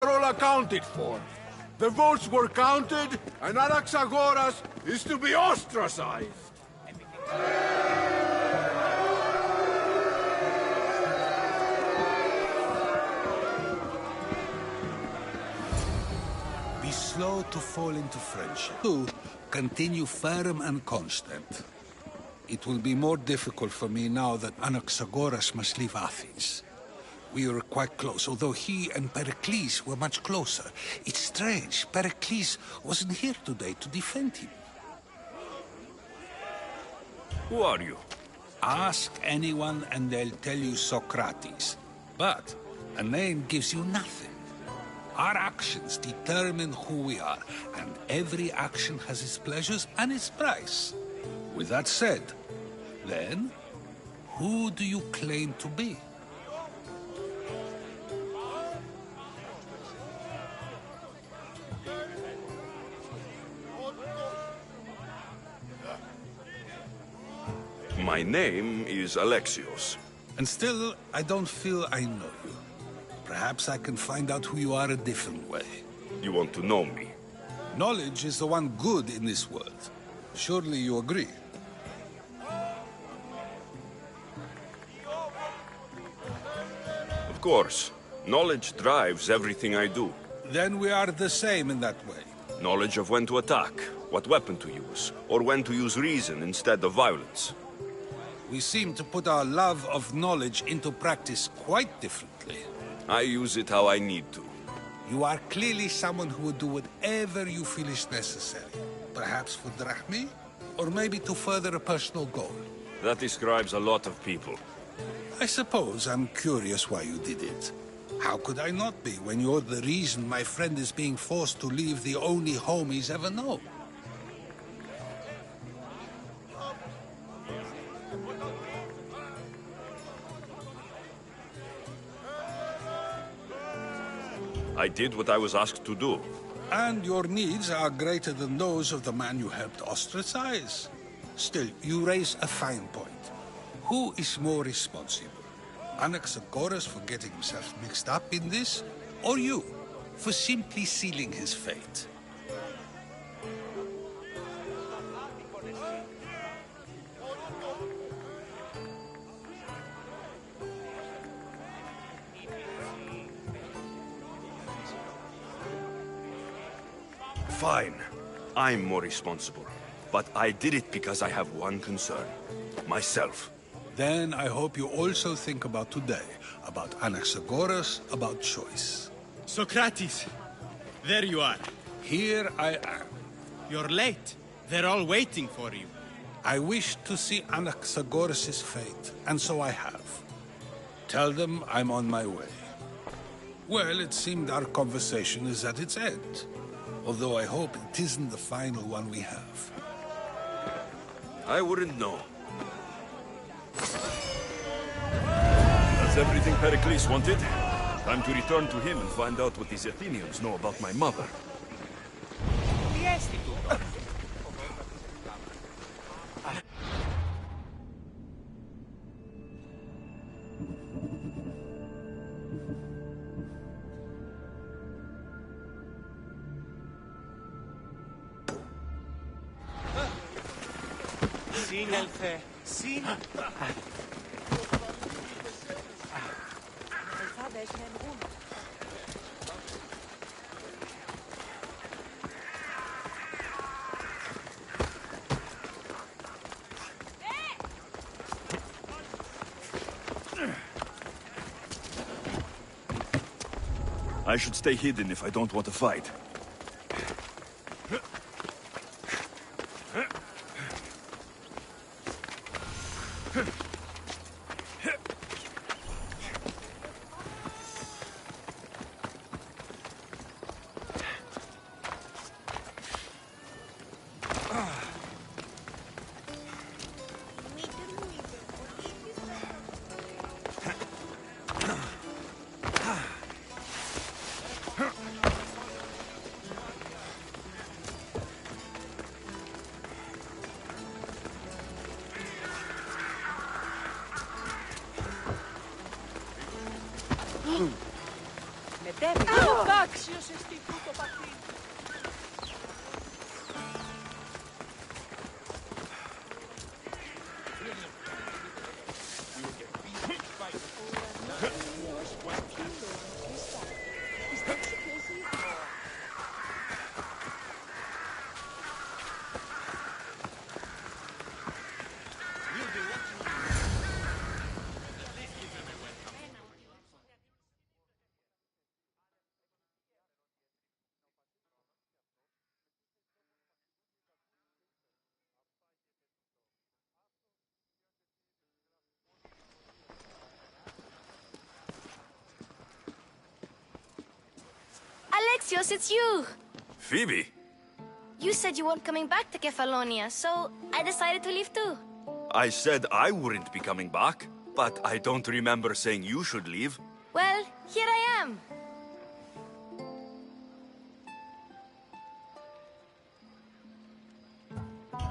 all accounted for. The votes were counted, and Anaxagoras is to be ostracized. Be slow to fall into friendship. 2. Continue firm and constant. It will be more difficult for me now that Anaxagoras must leave Athens. We were quite close, although he and Pericles were much closer. It's strange, Pericles wasn't here today to defend him. Who are you? Ask anyone and they'll tell you Socrates. But a name gives you nothing. Our actions determine who we are, and every action has its pleasures and its price. With that said, then, who do you claim to be? My name is Alexios. And still, I don't feel I know you. Perhaps I can find out who you are a different way. You want to know me? Knowledge is the one good in this world. Surely you agree? Of course. Knowledge drives everything I do. Then we are the same in that way. Knowledge of when to attack, what weapon to use, or when to use reason instead of violence. We seem to put our love of knowledge into practice quite differently. I use it how I need to. You are clearly someone who would do whatever you feel is necessary. Perhaps for drachmi, or maybe to further a personal goal. That describes a lot of people. I suppose I'm curious why you did it. How could I not be when you're the reason my friend is being forced to leave the only home he's ever known? I did what I was asked to do. And your needs are greater than those of the man you helped ostracize. Still, you raise a fine point. Who is more responsible? Anaxagoras for getting himself mixed up in this, or you, for simply sealing his fate? Fine. I'm more responsible. But I did it because I have one concern. Myself. Then I hope you also think about today, about Anaxagoras, about choice. Socrates! There you are. Here I am. You're late. They're all waiting for you. I wish to see Anaxagoras' fate, and so I have. Tell them I'm on my way. Well, it seemed our conversation is at its end. Although I hope it isn't the final one we have. I wouldn't know. That's everything Pericles wanted. Time to return to him and find out what these Athenians know about my mother. Σύνελθε, I should stay hidden if I don't want to fight. Alexios, it's you! Phoebe? You said you weren't coming back to Kefalonia, so I decided to leave too. I said I wouldn't be coming back, but I don't remember saying you should leave. Well, here I am.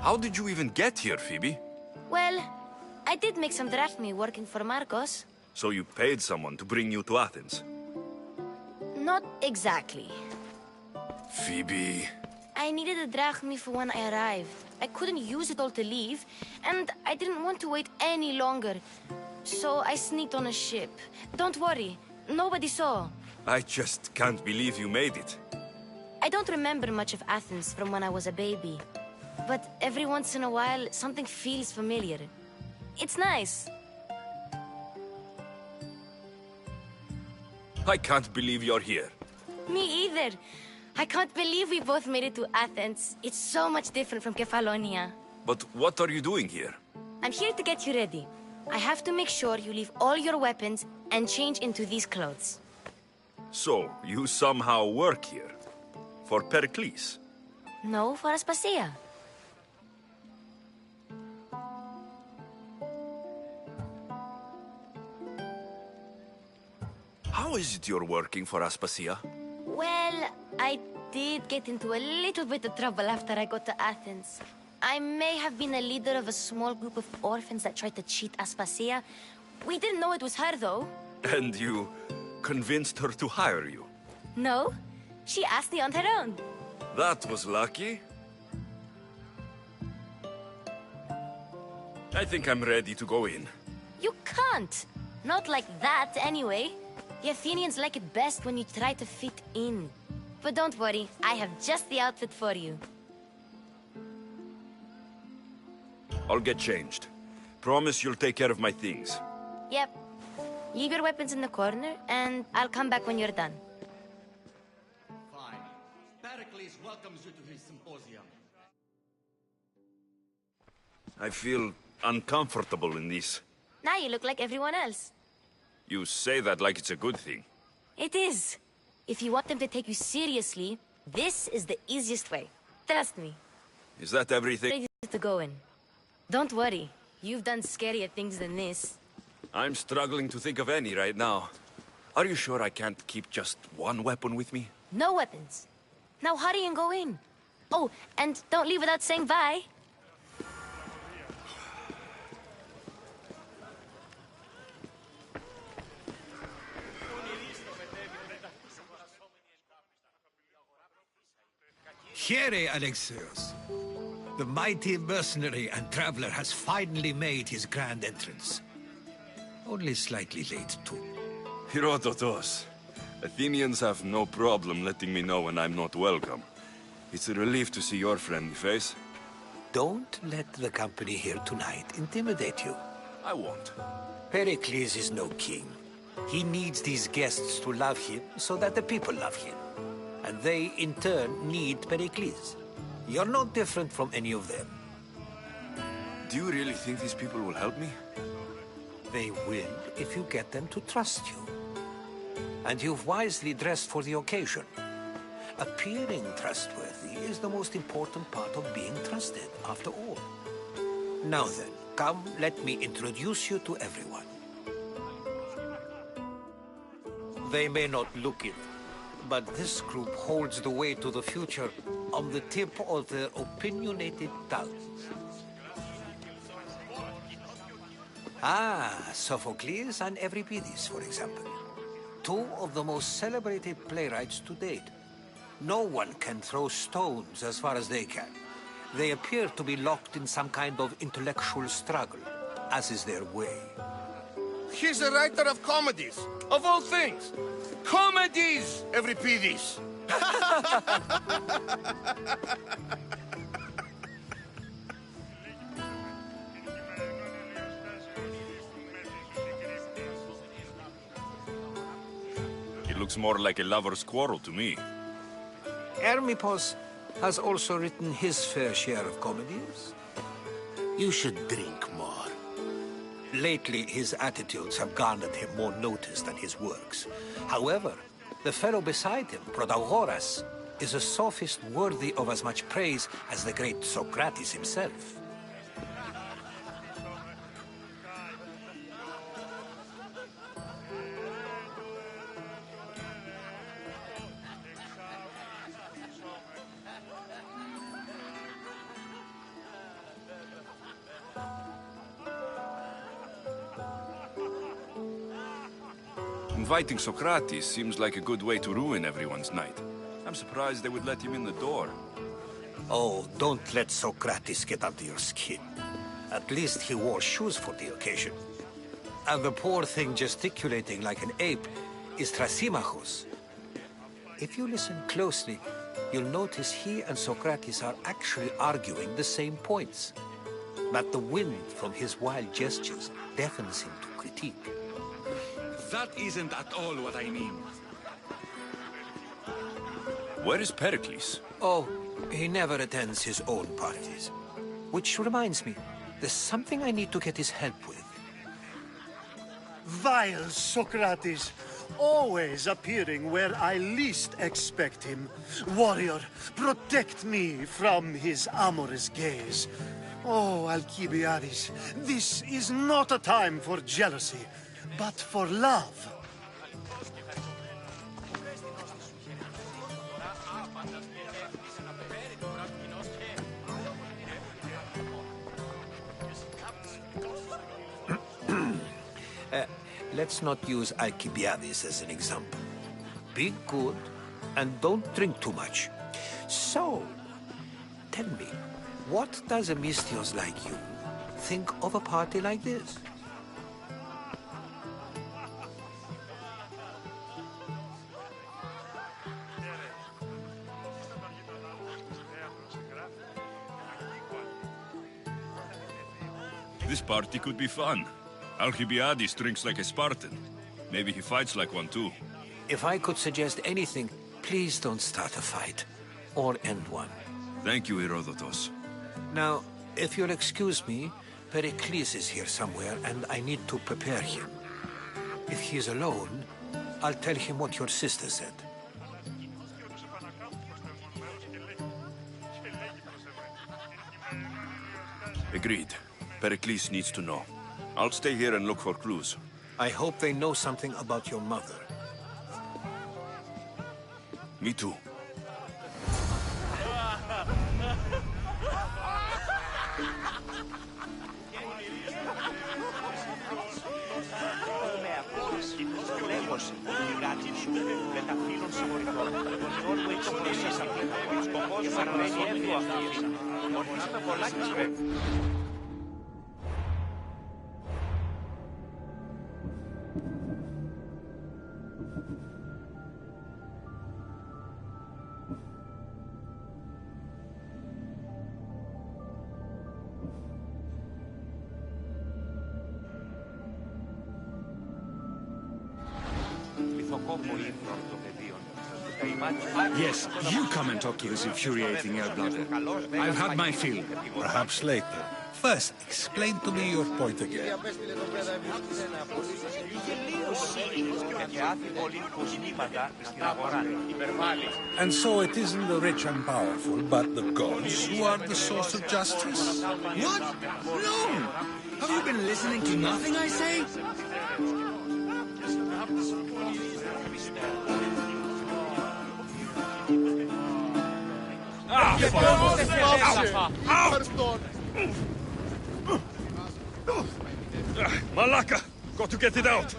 How did you even get here, Phoebe? Well, I did make some drachmi working for Marcos. So you paid someone to bring you to Athens? Not exactly. Phoebe... I needed a drachmi for when I arrived. I couldn't use it all to leave, and I didn't want to wait any longer. So I sneaked on a ship. Don't worry, nobody saw. I just can't believe you made it. I don't remember much of Athens from when I was a baby. But every once in a while, something feels familiar. It's nice. I can't believe you're here. Me either. I can't believe we both made it to Athens. It's so much different from Kefalonia. But what are you doing here? I'm here to get you ready. I have to make sure you leave all your weapons and change into these clothes. So, you somehow work here? For Pericles? No, for Aspasia. How is it you're working for Aspasia? Well, I did get into a little bit of trouble after I got to Athens. I may have been a leader of a small group of orphans that tried to cheat Aspasia. We didn't know it was her, though. And you convinced her to hire you? No, she asked me on her own. That was lucky. I think I'm ready to go in. You can't. Not like that, anyway. The Athenians like it best when you try to fit in. But don't worry, I have just the outfit for you. I'll get changed. Promise you'll take care of my things. Yep. Leave your weapons in the corner, and I'll come back when you're done. Fine. Pericles welcomes you to his symposium. I feel uncomfortable in this. Now you look like everyone else. You say that like it's a good thing. It is. If you want them to take you seriously, this is the easiest way. Trust me. Is that everything? Ready to go in. Don't worry. You've done scarier things than this. I'm struggling to think of any right now. Are you sure I can't keep just one weapon with me? No weapons. Now hurry and go in. Oh, and don't leave without saying bye. Here, Alexios. The mighty mercenary and traveler has finally made his grand entrance. Only slightly late, too. Herodotos. Athenians have no problem letting me know when I'm not welcome. It's a relief to see your friendly face. Don't let the company here tonight intimidate you. I won't. Pericles is no king. He needs these guests to love him so that the people love him. And they, in turn, need Pericles. You're no different from any of them. Do you really think these people will help me? They will if you get them to trust you. And you've wisely dressed for the occasion. Appearing trustworthy is the most important part of being trusted, after all. Now then, come, let me introduce you to everyone. They may not look it, but this group holds the way to the future on the tip of their opinionated tongues. Ah, Sophocles and Euripides, for example. two of the most celebrated playwrights to date. No one can throw stones as far as they can. They appear to be locked in some kind of intellectual struggle, as is their way. He's a writer of comedies, of all things. Comedies, Euripides. It looks more like a lover's quarrel to me. Hermippos has also written his fair share of comedies. You should drink more. Lately, his attitudes have garnered him more notice than his works. However, the fellow beside him, Protagoras, is a sophist worthy of as much praise as the great Socrates himself. Inviting Socrates seems like a good way to ruin everyone's night. I'm surprised they would let him in the door. Oh, don't let Socrates get under your skin. At least he wore shoes for the occasion. And the poor thing gesticulating like an ape is Thrasymachos. If you listen closely, you'll notice he and Socrates are actually arguing the same points. But the wind from his wild gestures deafens him to critique. That isn't at all what I mean. Where is Pericles? Oh, he never attends his own parties. Which reminds me, there's something I need to get his help with. Vile Socrates, always appearing where I least expect him. Warrior, protect me from his amorous gaze. Oh, Alcibiades, this is not a time for jealousy, but for love. Let's not use Alcibiades as an example. Be good and don't drink too much. So, tell me, what does a Mystios like you think of a party like this? This party could be fun. Alcibiades drinks like a Spartan. Maybe he fights like one too. If I could suggest anything, please don't start a fight. Or end one. Thank you, Herodotus. Now, if you'll excuse me, Pericles is here somewhere, and I need to prepare him. If he's alone, I'll tell him what your sister said. Agreed. Pericles needs to know. I'll stay here and look for clues. I hope they know something about your mother. Me too. Yes, you come and talk to this infuriating air-blooder. I've had my fill. Perhaps later. First, explain to me your point again. And so it isn't the rich and powerful, but the gods who are the source of justice? What? No! Have you been listening to nothing I say? Malaka! Got to get it out!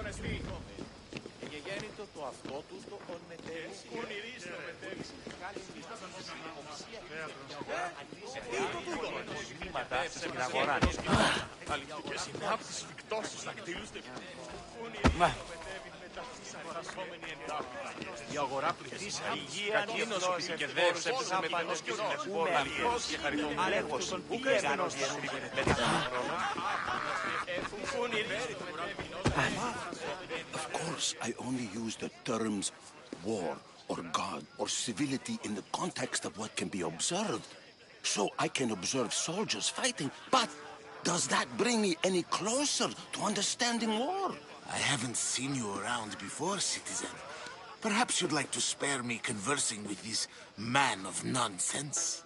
Η αγορά πληθύσει. Υγεία, εκείνος που επικεντεύσεψε με πανός και συνεχώς και χαριτωμένος. Πού κρέστενος Of course, I only use the terms war or God or civility in the context of what can be observed. So I can observe soldiers fighting, but does that bring me any closer to understanding war? I haven't seen you around before, citizen. Perhaps you'd like to spare me conversing with this man of nonsense?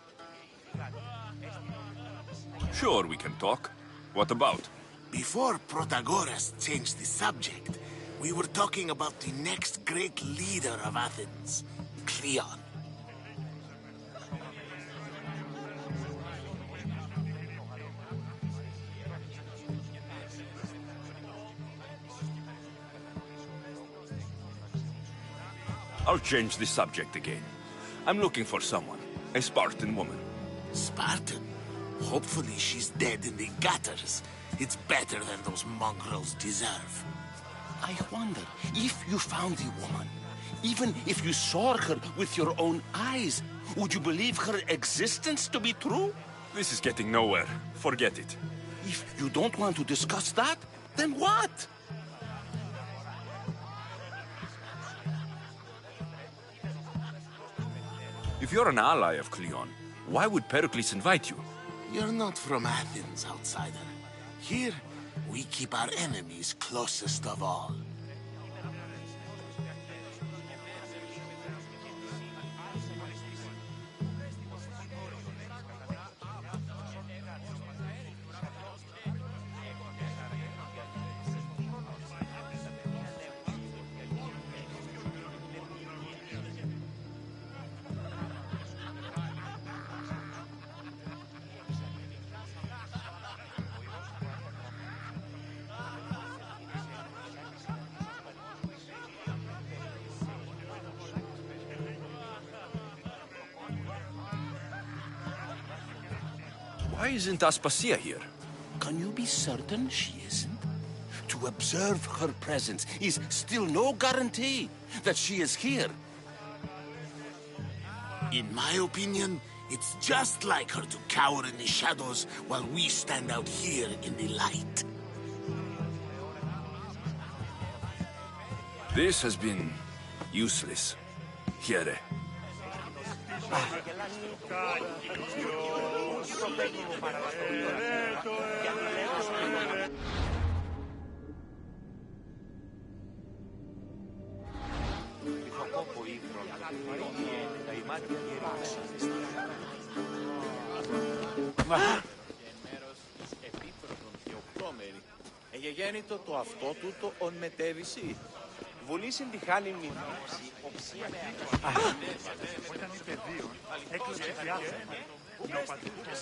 Sure, we can talk. What about? Before Protagoras changed the subject, we were talking about the next great leader of Athens, Cleon. I'll change the subject again. I'm looking for someone. A Spartan woman. Spartan? Hopefully she's dead in the gutters. It's better than those mongrels deserve. I wonder, if you found the woman, even if you saw her with your own eyes, would you believe her existence to be true? This is getting nowhere. Forget it. If you don't want to discuss that, then what? If you're an ally of Cleon, why would Pericles invite you? You're not from Athens, outsider. Here, we keep our enemies closest of all. Why isn't Aspasia here? Can you be certain she isn't? To observe her presence is still no guarantee that she is here. In my opinion, it's just like her to cower in the shadows while we stand out here in the light. This has been useless. Here. Εγεγέννητο το αυτό τούτο ον μετέβηση. Βουλήσιν τη χάνη μη οψία με Όταν είπε δύο, έκλεισε διάθεμα. Ο πατρίδος